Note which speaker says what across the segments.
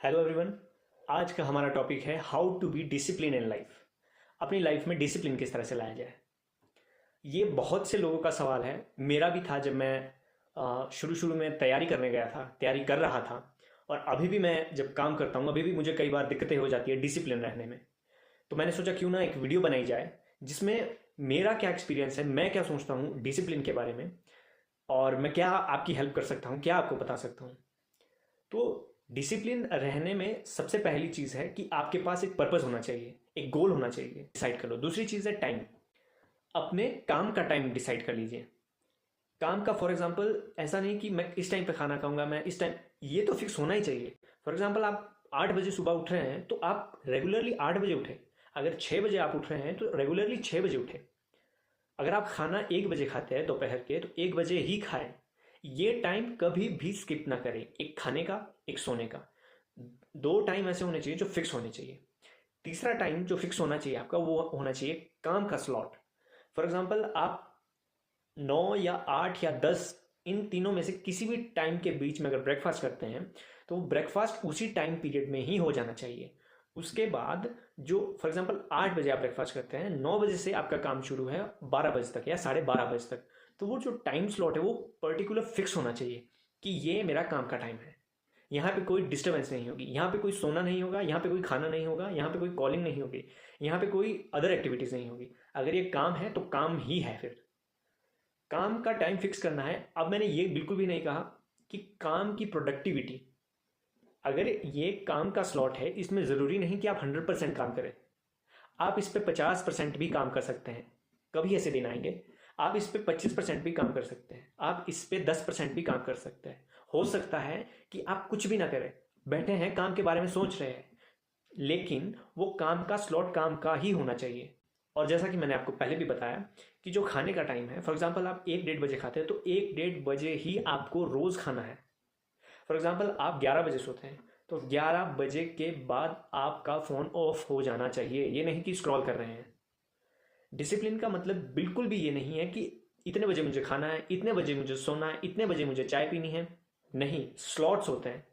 Speaker 1: Hello everyone. आज का हमारा टॉपिक है how to be discipline in life. अपनी लाइफ में डिसिप्लिन किस तरह से लाया जाए। ये बहुत से लोगों का सवाल है, मेरा भी था जब मैं शुरू शुरू में तैयारी करने गया था, तैयारी कर रहा था। और अभी भी मैं जब काम करता हूँ अभी भी मुझे कई बार दिक्कतें हो जाती है डिसिप्लिन रहने में। तो मैंने सोचा क्यों ना एक वीडियो बनाई जाए जिसमें मेरा क्या एक्सपीरियंस है, मैं क्या सोचता हूँ डिसिप्लिन के बारे में, और मैं क्या आपकी हेल्प कर सकता हूँ, क्या आपको बता सकता हूँ। तो डिसिप्लिन रहने में सबसे पहली चीज़ है कि आपके पास एक पर्पस होना चाहिए, एक गोल होना चाहिए, डिसाइड कर लो। दूसरी चीज़ है टाइम। अपने काम का टाइम डिसाइड कर लीजिए। काम का फॉर एग्जांपल ऐसा नहीं कि मैं इस टाइम पे खाना खाऊंगा, मैं इस टाइम, ये तो फिक्स होना ही चाहिए। फॉर एग्जांपल आप 8 बजे सुबह उठ रहे हैं तो आप रेगुलरली 8 बजे उठे। अगर 6 बजे आप उठ रहे हैं तो रेगुलरली 6 बजे उठे। अगर आप खाना 1 बजे खाते हैं दोपहर के तो 1 बजे ही खाएं। ये टाइम कभी भी स्किप ना करें, एक खाने का, एक सोने का। दो टाइम ऐसे होने चाहिए जो फिक्स होने चाहिए। तीसरा टाइम जो फिक्स होना चाहिए आपका वो होना चाहिए काम का स्लॉट। फॉर एग्जांपल आप 9 या 8 या 10, इन तीनों में से किसी भी टाइम के बीच में अगर ब्रेकफास्ट करते हैं तो वो ब्रेकफास्ट उसी टाइम पीरियड में ही हो जाना चाहिए। उसके बाद जो फॉर एग्जांपल 8 बजे आप ब्रेकफास्ट करते हैं, 9 बजे से आपका काम शुरू है 12 बजे तक या 12:30 बजे तक, तो वो जो टाइम स्लॉट है वो पर्टिकुलर फिक्स होना चाहिए कि ये मेरा काम का टाइम है। यहाँ पे कोई डिस्टर्बेंस नहीं होगी, यहाँ पे कोई सोना नहीं होगा, यहाँ पे कोई खाना नहीं होगा, यहाँ पे कोई कॉलिंग नहीं होगी, यहाँ पे कोई अदर एक्टिविटीज़ नहीं होगी। अगर ये काम है तो काम ही है। फिर काम का टाइम फिक्स करना है। अब मैंने ये बिल्कुल भी नहीं कहा कि काम की प्रोडक्टिविटी, अगर ये काम का स्लॉट है इसमें ज़रूरी नहीं कि आप 100% काम करें। आप इस पे 50% भी काम कर सकते हैं। कभी ऐसे दिन आएंगे आप इस पे 25% भी काम कर सकते हैं, आप इस पे 10% भी काम कर सकते हैं। हो सकता है कि आप कुछ भी ना करें, बैठे हैं काम के बारे में सोच रहे हैं, लेकिन वो काम का स्लॉट काम का ही होना चाहिए। और जैसा कि मैंने आपको पहले भी बताया कि जो खाने का टाइम है, फॉर एग्जाम्पल आप 1-1:30 बजे खाते हैं तो 1-1:30 बजे ही आपको रोज़ खाना है। फॉर एग्जाम्पल आप 11 बजे सोते हैं तो 11 बजे के बाद आपका फ़ोन ऑफ हो जाना चाहिए। ये नहीं कि स्क्रॉल कर रहे हैं। डिसिप्लिन का मतलब बिल्कुल भी ये नहीं है कि इतने बजे मुझे खाना है, इतने बजे मुझे सोना है, इतने बजे मुझे चाय पीनी है। नहीं, स्लॉट्स होते हैं,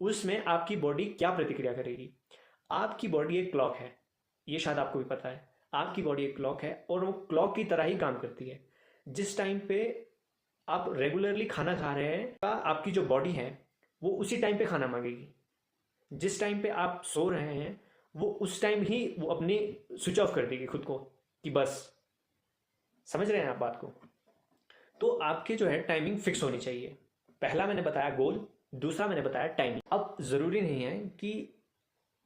Speaker 1: उसमें आपकी बॉडी क्या प्रतिक्रिया करेगी। आपकी बॉडी एक क्लॉक है, ये शायद आपको भी पता है। आपकी बॉडी एक क्लॉक है और वो क्लॉक की तरह ही काम करती है। जिस टाइम पे आप रेगुलरली खाना खा रहे हैं आपकी जो बॉडी है वो उसी टाइम पे खाना मांगेगी। जिस टाइम पे आप सो रहे हैं वो उस टाइम ही वो अपनी स्विच ऑफ कर देगी खुद को कि बस। समझ रहे हैं आप बात को। तो आपके जो है टाइमिंग फिक्स होनी चाहिए। पहला मैंने बताया गोल, दूसरा मैंने बताया टाइमिंग। अब ज़रूरी नहीं है कि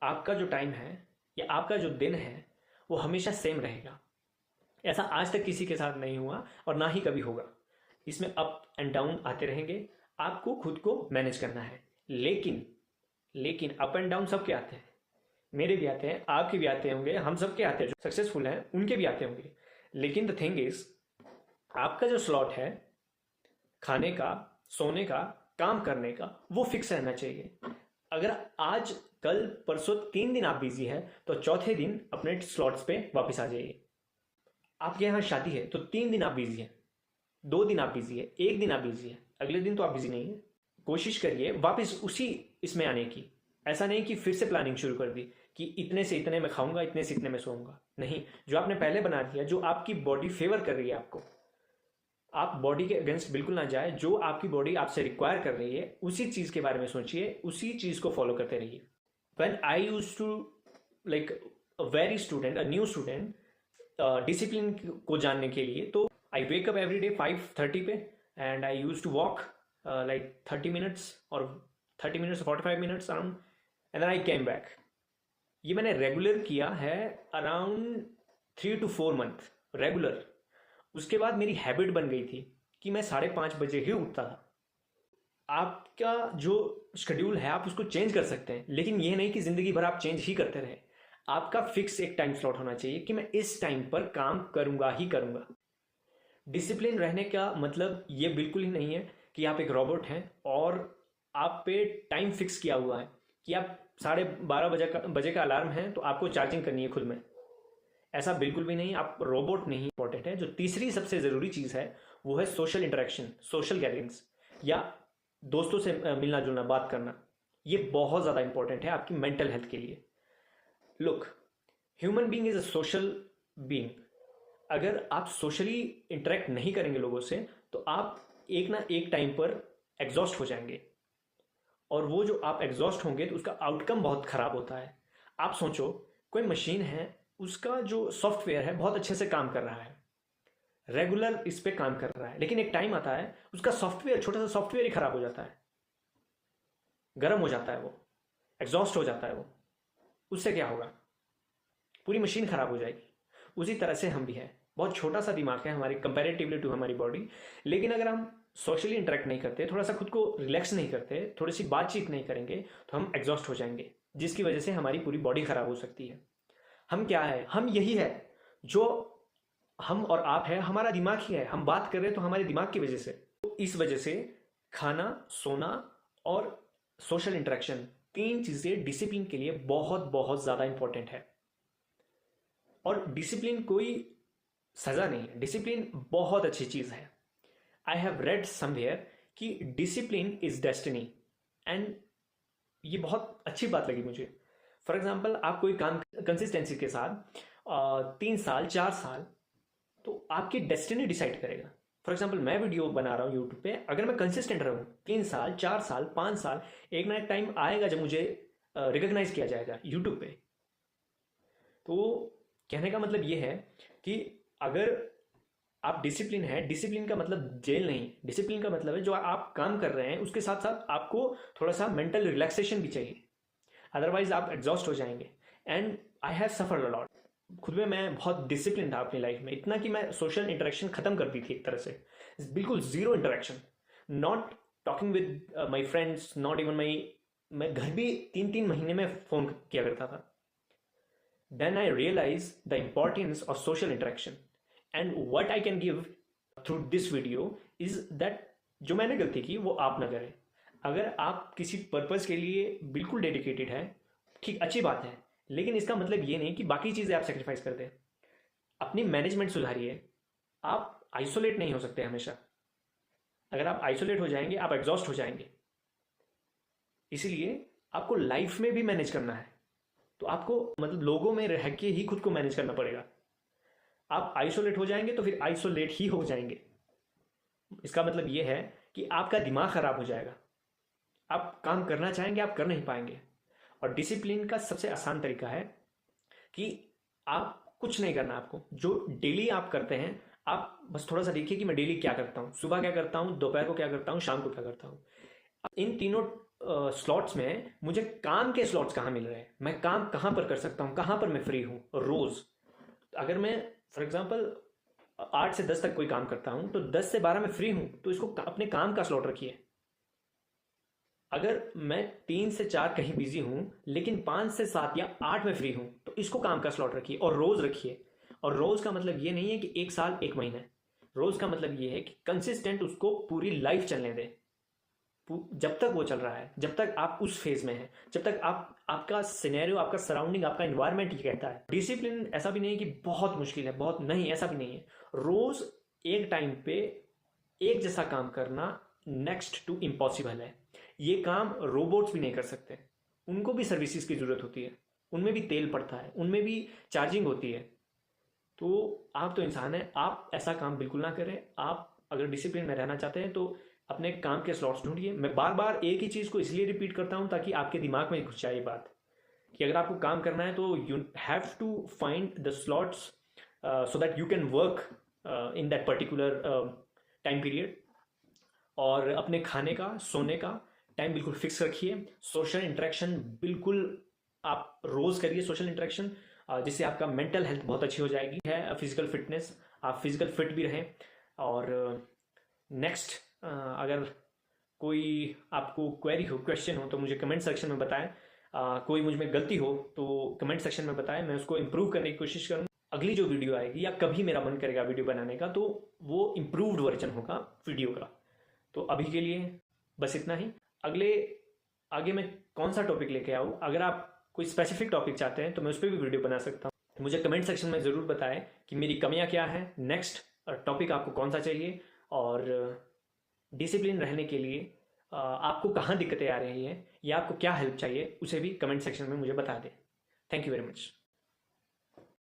Speaker 1: आपका जो टाइम है या आपका जो दिन है वो हमेशा सेम रहेगा। ऐसा आज तक किसी के साथ नहीं हुआ और ना ही कभी होगा। इसमें अप एंड डाउन आते रहेंगे, आपको खुद को मैनेज करना है। लेकिन लेकिन अप एंड डाउन सबके आते हैं, मेरे भी आते हैं, आपके भी आते होंगे, हम सबके आते हैं, जो सक्सेसफुल हैं उनके भी आते होंगे। लेकिन द थिंग इज, आपका जो स्लॉट है खाने का, सोने का, काम करने का, वो फिक्स रहना चाहिए। अगर आज कल परसों 3 दिन आप बिजी है तो चौथे दिन अपने स्लॉट्स पे वापस आ जाइए। आपके यहाँ शादी है तो 3 दिन आप बिजी है, 2 दिन आप बिजी है, 1 दिन आप बिजी है, अगले दिन तो आप बिजी नहीं है। कोशिश करिए वापस उसी इसमें आने की। ऐसा नहीं कि फिर से प्लानिंग शुरू कर दी कि इतने से इतने में खाऊंगा, इतने से इतने में सोऊंगा। नहीं, जो आपने पहले बना दिया, जो आपकी बॉडी फेवर कर रही है आपको, आप बॉडी के अगेंस्ट बिल्कुल ना जाए। जो आपकी बॉडी आपसे रिक्वायर कर रही है उसी चीज़ के बारे में सोचिए, उसी चीज़ को फॉलो करते रहिए। When I used to like a very student, a new student, discipline को जानने के लिए, तो I wake up every day 5:30 पे and I use to walk like 30 minutes or 30 minutes or 45 minutes around, and then I came back. ये मैंने regular किया है अराउंड 3 to 4 month रेगुलर। उसके बाद मेरी हैबिट बन गई थी कि मैं 5:30 बजे ही उठता था। आपका जो शेड्यूल है आप उसको चेंज कर सकते हैं, लेकिन ये नहीं कि ज़िंदगी भर आप चेंज ही करते रहे। आपका फिक्स एक टाइम स्लॉट होना चाहिए कि मैं इस टाइम पर काम करूँगा ही करूँगा। डिसिप्लिन रहने का मतलब ये बिल्कुल ही नहीं है कि आप एक रोबोट हैं और आप पे टाइम फिक्स किया हुआ है कि आप 12:30 बजे का अलार्म है तो आपको चार्जिंग करनी है खुद में। ऐसा बिल्कुल भी नहीं, आप रोबोट नहीं। इंपॉर्टेंट है जो तीसरी सबसे ज़रूरी चीज़ है वो है सोशल इंटरेक्शन, सोशल गैदरिंग्स या दोस्तों से मिलना जुलना, बात करना। ये बहुत ज़्यादा इंपॉर्टेंट है आपकी मेंटल हेल्थ के लिए। Look, human being is a social being. अगर आप सोशली इंटरेक्ट नहीं करेंगे लोगों से तो आप एक ना एक टाइम पर एग्जॉस्ट हो जाएंगे, और वो जो आप एग्जॉस्ट होंगे तो उसका आउटकम बहुत खराब होता है। आप सोचो, कोई मशीन है, उसका जो सॉफ्टवेयर है बहुत अच्छे से काम कर रहा है, रेगुलर इस पे काम कर रहा है, लेकिन एक टाइम आता है उसका सॉफ्टवेयर, छोटा सा सॉफ्टवेयर ही खराब हो जाता है, गर्म हो जाता है, वो एग्जॉस्ट हो जाता है, वो उससे क्या होगा? पूरी मशीन खराब हो जाएगी। उसी तरह से हम भी हैं, बहुत छोटा सा दिमाग है हमारी कंपेरेटिवली टू हमारी बॉडी, लेकिन अगर हम सोशली इंटरेक्ट नहीं करते, थोड़ा सा खुद को रिलैक्स नहीं करते, थोड़ी सी बातचीत नहीं करेंगे तो हम एग्जॉस्ट हो जाएंगे, जिसकी वजह से हमारी पूरी बॉडी खराब हो सकती है। हम क्या है? हम यही है जो हम और आप है, हमारा दिमाग ही है। हम बात कर रहे हैं तो हमारे दिमाग की वजह से। तो इस वजह से खाना, सोना और सोशल इंटरेक्शन, तीन चीजें डिसिप्लिन के लिए बहुत बहुत ज्यादा इंपॉर्टेंट है। और डिसिप्लिन कोई सजा नहीं है, डिसिप्लिन बहुत अच्छी चीज है। आई हैव रेड समवेयर कि डिसिप्लिन इज डेस्टिनी, एंड ये बहुत अच्छी बात लगी मुझे। फॉर एग्जाम्पल, आप कोई काम कंसिस्टेंसी के साथ 3 साल 4 साल, तो आपकी डेस्टिनी डिसाइड करेगा। फॉर एग्जाम्पल, मैं वीडियो बना रहा हूँ यूट्यूब पे, अगर मैं कंसिस्टेंट रहूँ 3 साल 4 साल 5 साल, एक ना एक टाइम आएगा जब मुझे रिकॉग्नाइज किया जाएगा यूट्यूब पे। तो कहने का मतलब ये है कि अगर आप डिसिप्लिन है, डिसिप्लिन का मतलब जेल नहीं, डिसिप्लिन का मतलब है जो आप काम कर रहे हैं उसके साथ साथ आपको थोड़ा सा मेंटल रिलैक्सेशन भी चाहिए, अदरवाइज आप एग्जॉस्ट हो जाएंगे। And I have suffered a lot. खुद में मैं बहुत डिसिप्लिन था अपनी लाइफ में, इतना कि मैं सोशल इंटरेक्शन खत्म कर दी थी एक तरह से, बिल्कुल zero interaction, not talking with my friends, not even my, मैं घर भी 3 3 महीने में फोन किया करता था। Then I realize the importance of social interaction, and what I can give through this video is that जो मैंने गलती की वो आप ना करें। अगर आप किसी पर्पज के लिए बिल्कुल डेडिकेटेड है, ठीक, अच्छी बात है, लेकिन इसका मतलब ये नहीं कि बाकी चीजें आप सेक्रीफाइस कर दें। अपनी मैनेजमेंट सुधारिए। आप आइसोलेट नहीं हो सकते हमेशा। अगर आप आइसोलेट हो जाएंगे आप एग्जॉस्ट हो जाएंगे। इसीलिए आपको लाइफ में भी मैनेज करना है, तो आपको मतलब लोगों में रह के ही खुद को मैनेज करना पड़ेगा। आप आइसोलेट हो जाएंगे तो फिर आइसोलेट ही हो जाएंगे। इसका मतलब यह है कि आपका दिमाग खराब हो जाएगा, आप काम करना चाहेंगे आप कर नहीं पाएंगे। और डिसिप्लिन का सबसे आसान तरीका है कि आप कुछ नहीं करना, आपको जो डेली आप करते हैं आप बस थोड़ा सा देखिए कि मैं डेली क्या करता हूँ, सुबह क्या करता हूँ, दोपहर को क्या करता हूँ, शाम को क्या करता हूँ। इन तीनों स्लॉट्स में मुझे काम के स्लॉट्स कहाँ मिल रहे हैं, मैं काम कहाँ पर कर सकता हूँ, कहाँ पर मैं फ्री हूँ रोज। अगर मैं फॉर एग्जाम्पल 8 से 10 तक कोई काम करता हूँ तो 10 से 12 में फ्री हूँ, तो इसको अपने काम का स्लॉट रखिए। अगर मैं 3 से 4 कहीं बिजी हूं लेकिन 5 से 7 या 8 में फ्री हूं, तो इसको काम का स्लॉट रखिए और रोज रखिए। और रोज का मतलब ये नहीं है कि 1 साल 1 महीना, रोज का मतलब ये है कि कंसिस्टेंट उसको पूरी लाइफ चलने दें। जब तक वो चल रहा है, जब तक आप उस फेज में हैं, जब तक आपका सिनेरियो, आपका सराउंडिंग, आपका इन्वायरमेंट ये कहता है। डिसिप्लिन ऐसा भी नहीं है कि बहुत मुश्किल है, बहुत नहीं, ऐसा भी नहीं है। रोज एक टाइम पे एक जैसा काम करना नेक्स्ट टू इम्पॉसिबल है। ये काम रोबोट्स भी नहीं कर सकते, उनको भी सर्विसेज की जरूरत होती है, उनमें भी तेल पड़ता है, उनमें भी चार्जिंग होती है। तो आप तो इंसान हैं, आप ऐसा काम बिल्कुल ना करें। आप अगर डिसिप्लिन में रहना चाहते हैं तो अपने काम के स्लॉट्स ढूंढिए। मैं बार बार एक ही चीज़ को इसलिए रिपीट करता हूं ताकि आपके दिमाग में घुस जाए ये बात कि अगर आपको काम करना है तो you have to find the slots so that you can work in that particular time period. और अपने खाने का, सोने का टाइम बिल्कुल फिक्स रखिए। सोशल इंटरेक्शन बिल्कुल आप रोज करिए सोशल इंटरेक्शन, जिससे आपका मेंटल हेल्थ बहुत अच्छी हो जाएगी। है फिजिकल फिटनेस, आप फिजिकल फिट भी रहें। और नेक्स्ट अगर कोई आपको क्वेरी हो, क्वेश्चन हो, तो मुझे कमेंट सेक्शन में बताएं। कोई मुझ में गलती हो तो कमेंट सेक्शन में बताएं, मैं उसको इम्प्रूव करने की कोशिश करूँ। अगली जो वीडियो आएगी या कभी मेरा मन करेगा वीडियो बनाने का, तो वो इम्प्रूव्ड वर्जन होगा वीडियो का। तो अभी के लिए बस इतना ही। आगे मैं कौन सा टॉपिक लेके आऊँ, अगर आप कोई स्पेसिफिक टॉपिक चाहते हैं तो मैं उस पर भी वीडियो बना सकता हूँ। मुझे कमेंट सेक्शन में ज़रूर बताएं कि मेरी कमियाँ क्या हैं, नेक्स्ट टॉपिक आपको कौन सा चाहिए। और डिसिप्लिन रहने के लिए आपको कहाँ दिक्कतें आ रही हैं या आपको क्या हेल्प चाहिए उसे भी कमेंट सेक्शन में मुझे बता दें। Thank you very much.